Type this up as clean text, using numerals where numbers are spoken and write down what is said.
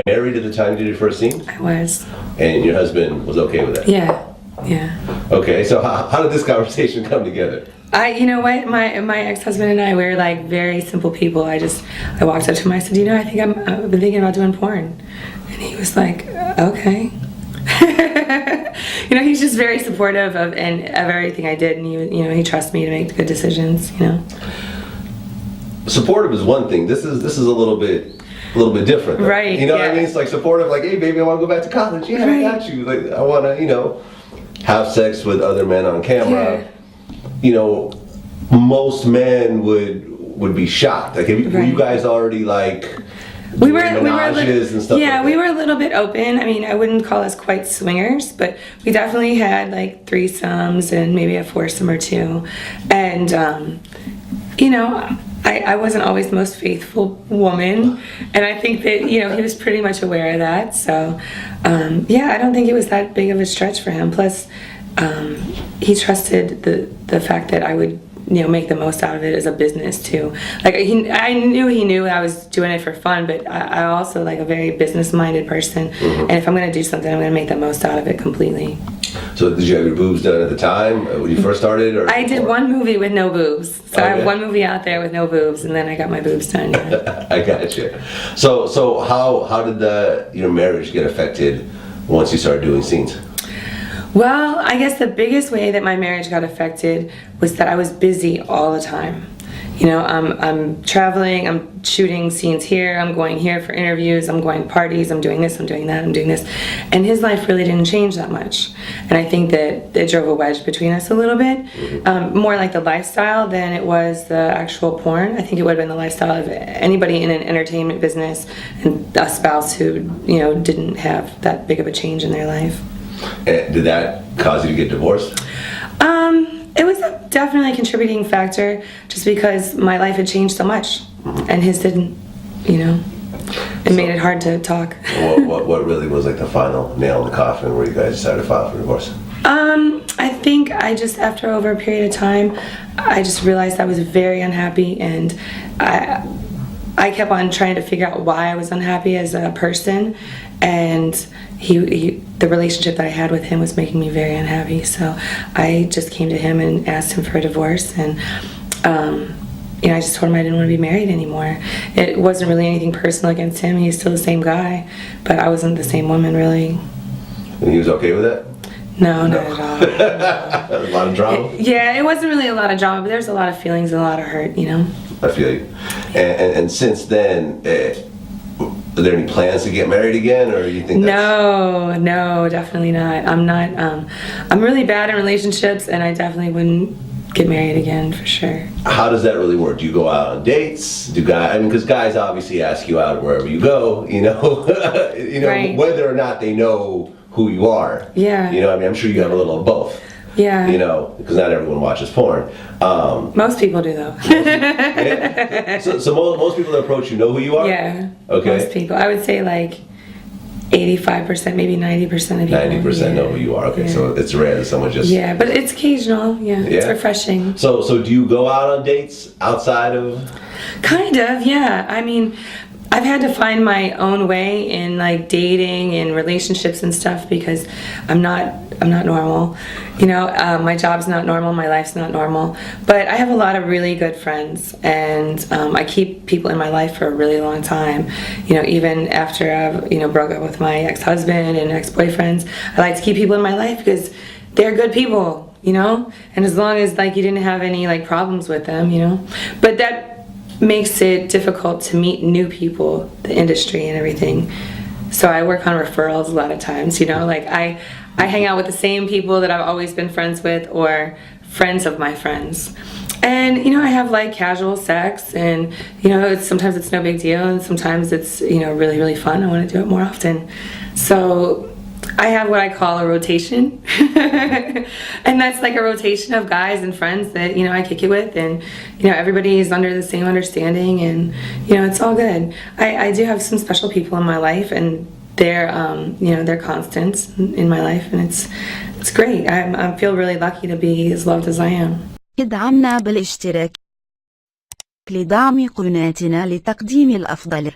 married at the time you did your first scene? I was. And your husband was okay with that? Yeah. Okay, so how did this conversation come together? You know what, my ex-husband and I, we're like very simple people. I walked up to him, I said, I've been thinking about doing porn. And he was like, okay. He's just very supportive of everything I did, and he trusts me to make good decisions. Supportive is one thing. This is a little bit different, though. Right? You know what I mean? It's like supportive, like, hey baby, I want to go back to college. Yeah, right. I got you. Like, I want to, have sex with other men on camera. Yeah. Most men would be shocked. Like, were you guys already like? We were and stuff. Yeah, like we were a little bit open. I mean, I wouldn't call us quite swingers, but we definitely had like threesomes and maybe a foursome or two. And I wasn't always the most faithful woman, and I think that he was pretty much aware of that. So I don't think it was that big of a stretch for him. Plus, he trusted the fact that I would make the most out of it as a business too. Like I knew he knew I was doing it for fun, but I also like a very business-minded person. Mm-hmm. And if I'm going to do something, I'm going to make the most out of it completely. So did you have your boobs done at the time when you first started? Or I did one movie with no boobs. So I have one movie out there with no boobs, and then I got my boobs done. Yeah. I got you. So how did your marriage get affected once you started doing scenes? Well, I guess the biggest way that my marriage got affected was that I was busy all the time. I'm traveling, I'm shooting scenes here, I'm going here for interviews, I'm going to parties, I'm doing this, I'm doing that, I'm doing this. And his life really didn't change that much. And I think that it drove a wedge between us a little bit. More like the lifestyle than it was the actual porn. I think it would have been the lifestyle of anybody in an entertainment business and a spouse who, didn't have that big of a change in their life. Did that cause you to get divorced? It was definitely a contributing factor, just because my life had changed so much, and his didn't. It made it hard to talk. What really was like the final nail in the coffin where you guys decided to file for divorce? I think after over a period of time, I just realized I was very unhappy, and I kept on trying to figure out why I was unhappy as a person, and the relationship that I had with him was making me very unhappy. So I just came to him and asked him for a divorce, and I just told him I didn't want to be married anymore. It wasn't really anything personal against him. He's still the same guy, but I wasn't the same woman, really. And he was okay with that? No, not at all. No. A lot of drama? It wasn't really a lot of drama, but there's a lot of feelings and a lot of hurt, I feel you. And since then, are there any plans to get married again, or you think that's... No, definitely not. I'm really bad in relationships, and I definitely wouldn't get married again for sure. How does that really work? Do you go out on dates? Because guys obviously ask you out wherever you go, Right. Whether or not they know who you are. Yeah. I'm sure you have a little of both. Yeah. Because not everyone watches porn. Most people do, though. Yeah. So most people that approach you know who you are? Yeah. Okay. Most people. I would say like 85%, maybe 90% of people. 90% know who you are. Okay, so it's rare that someone just... Yeah, but it's occasional. Yeah, it's refreshing. So do you go out on dates outside of... Kind of, yeah. I mean, I've had to find my own way in like dating and relationships and stuff, because I'm not normal. My job's not normal, my life's not normal. But I have a lot of really good friends, and I keep people in my life for a really long time. Even after I've broke up with my ex-husband and ex-boyfriends, I like to keep people in my life because they're good people. And as long as you didn't have any problems with them, But that makes it difficult to meet new people, the industry and everything. So I work on referrals a lot of times, I hang out with the same people that I've always been friends with, or friends of my friends. And I have casual sex, and sometimes it's no big deal, and sometimes it's really, really fun. I want to do it more often. So I have what I call a rotation. And that's like a rotation of guys and friends that I kick it with, and everybody is under the same understanding, and it's all good. I do have some special people in my life, and they're constants in my life, and it's great. I feel really lucky to be as loved as I am. ادعمنا بالاشتراك لدعم قناتنا لتقديم الأفضل.